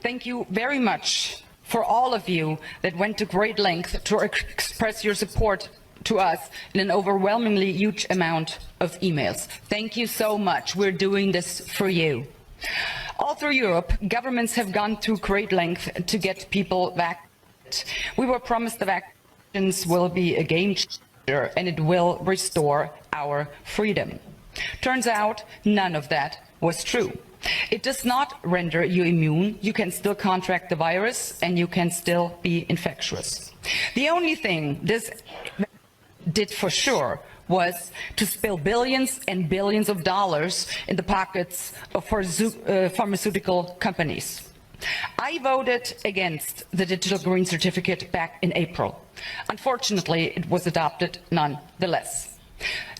thank you very much for all of you that went to great length to express your support to us in an overwhelmingly huge amount of emails. Thank you so much. We're doing this for you. All through Europe, governments have gone through great length to get people vaccinated. We were promised the vaccines will be a game changer and it will restore our freedom. Turns out none of that was true. It does not render you immune. You can still contract the virus and you can still be infectious. The only thing this did for sure was to spill billions and billions of dollars in the pockets of pharmaceutical companies. I voted against the digital green certificate back in April. Unfortunately, it was adopted nonetheless.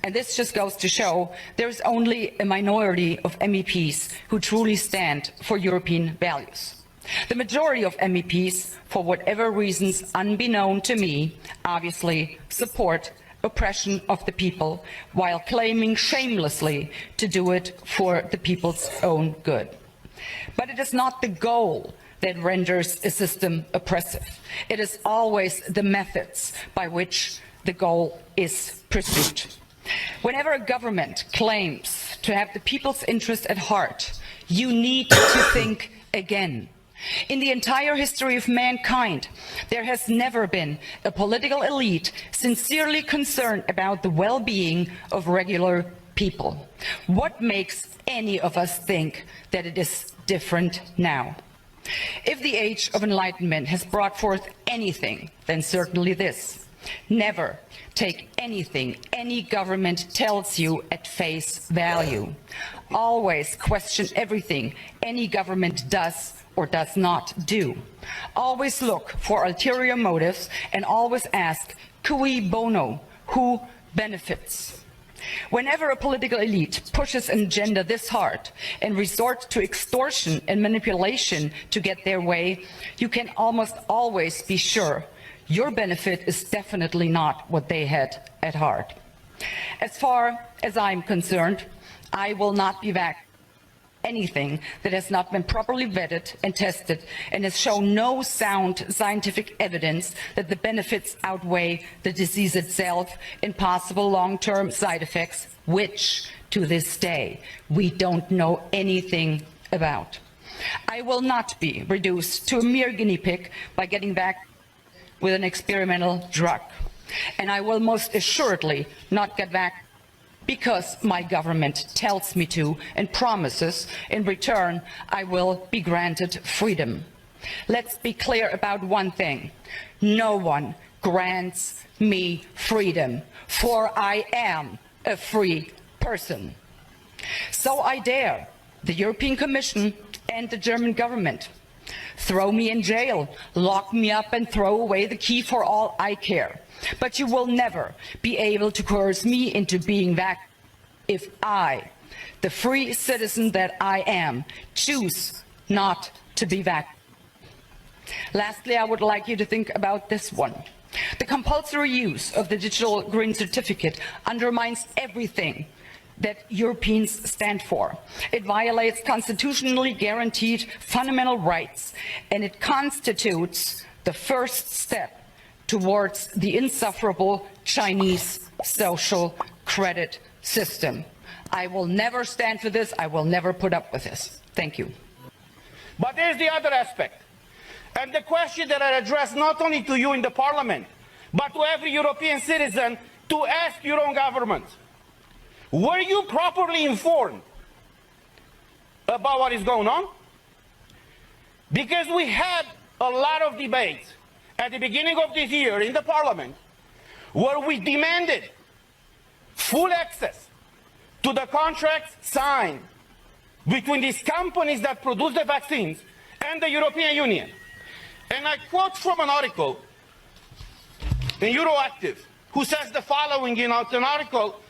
And this just goes to show there is only a minority of MEPs who truly stand for European values. The majority of MEPs, for whatever reasons unbeknown to me, obviously support oppression of the people while claiming shamelessly to do it for the people's own good. But it is not the goal that renders a system oppressive. It is always the methods by which the goal is pursued. Whenever a government claims to have the people's interest at heart, you need to think again. In the entire history of mankind, there has never been a political elite sincerely concerned about the well-being of regular people. What makes any of us think that it is different now? If the age of enlightenment has brought forth anything, then certainly this. Never take anything any government tells you at face value. Always question everything any government does or does not do. Always look for ulterior motives and always ask, cui bono, who benefits? Whenever a political elite pushes an agenda this hard and resorts to extortion and manipulation to get their way, you can almost always be sure your benefit is definitely not what they had at heart. As far as I'm concerned, I will not be vaccinated anything that has not been properly vetted and tested and has shown no sound scientific evidence that the benefits outweigh the disease itself and possible long-term side effects, which, to this day, we don't know anything about. I will not be reduced to a mere guinea pig by getting back with an experimental drug. And I will most assuredly not get back because my government tells me to and promises in return I will be granted freedom. Let's be clear about one thing. No one grants me freedom, for I am a free person. So I dare the European Commission and the German government. Throw me in jail, lock me up and throw away the key for all I care. But you will never be able to coerce me into being vaccinated if I, the free citizen that I am, choose not to be vaccinated. Lastly, I would like you to think about this one. The compulsory use of the digital green certificate undermines everything that Europeans stand for. It violates constitutionally guaranteed fundamental rights, and it constitutes the first step towards the insufferable Chinese social credit system. I will never stand for this. I will never put up with this. Thank you. But there's the other aspect. And the question that I address not only to you in the Parliament, but to every European citizen, to ask your own government. Were you properly informed about what is going on? Because we had a lot of debates at the beginning of this year in the Parliament where we demanded full access to the contracts signed between these companies that produce the vaccines and the European Union. And I quote from an article in Euroactive, who says the following in an article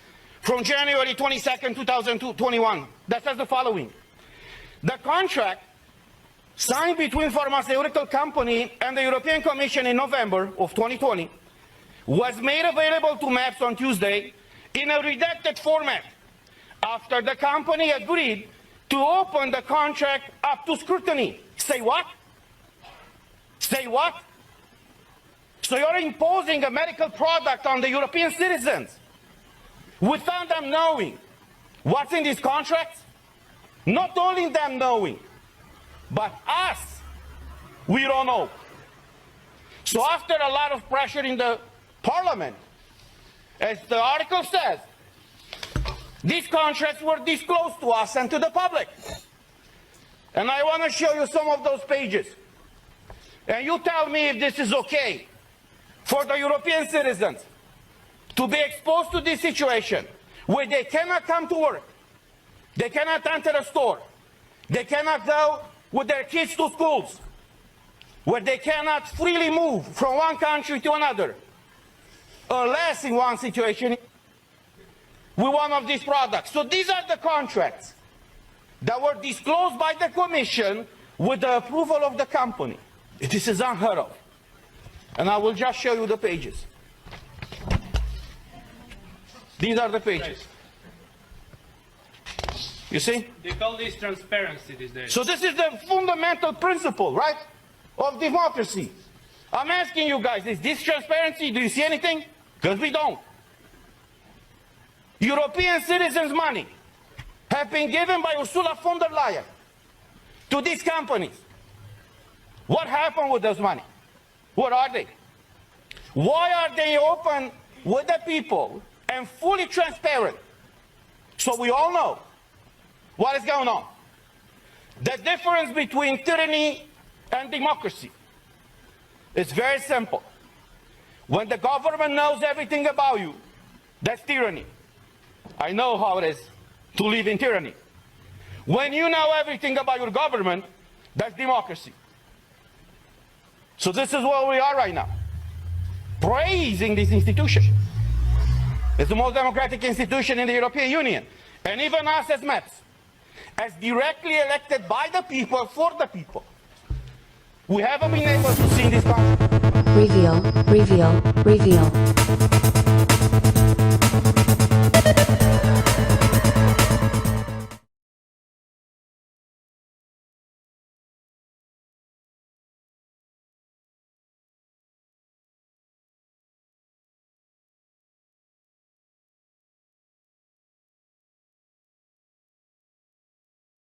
from January 22nd, 2021, that says the following. The contract signed between pharmaceutical company and the European Commission in November of 2020 was made available to MAPS on Tuesday in a redacted format after the company agreed to open the contract up to scrutiny. Say what? Say what? So you're imposing a medical product on the European citizens without them knowing what's in these contracts? Not only them knowing, but us, we don't know. So after a lot of pressure in the parliament, as the article says, these contracts were disclosed to us and to the public. And I want to show you some of those pages. And you tell me if this is okay for the European citizens to be exposed to this situation where they cannot come to work, they cannot enter a store, they cannot go with their kids to schools, where they cannot freely move from one country to another, unless in one situation with one of these products. So these are the contracts that were disclosed by the Commission with the approval of the company. This is unheard of. And I will just show you the pages. These are the pages. You see? They call this transparency these days. So this is the fundamental principle, right, of democracy. I'm asking you guys, is this transparency? Do you see anything? Because we don't. European citizens' money have been given by Ursula von der Leyen to these companies. What happened with those money? What are they? Why are they open with the people and fully transparent so we all know what is going on? The difference between tyranny and democracy is very simple. When the government knows everything about you, that's tyranny. I know how it is to live in tyranny. When you know everything about your government, that's democracy. So this is where we are right now, praising this institution. It's the most democratic institution in the European Union. And even us as MEPs, as directly elected by the people, for the people, we haven't been able to see this country. Reveal.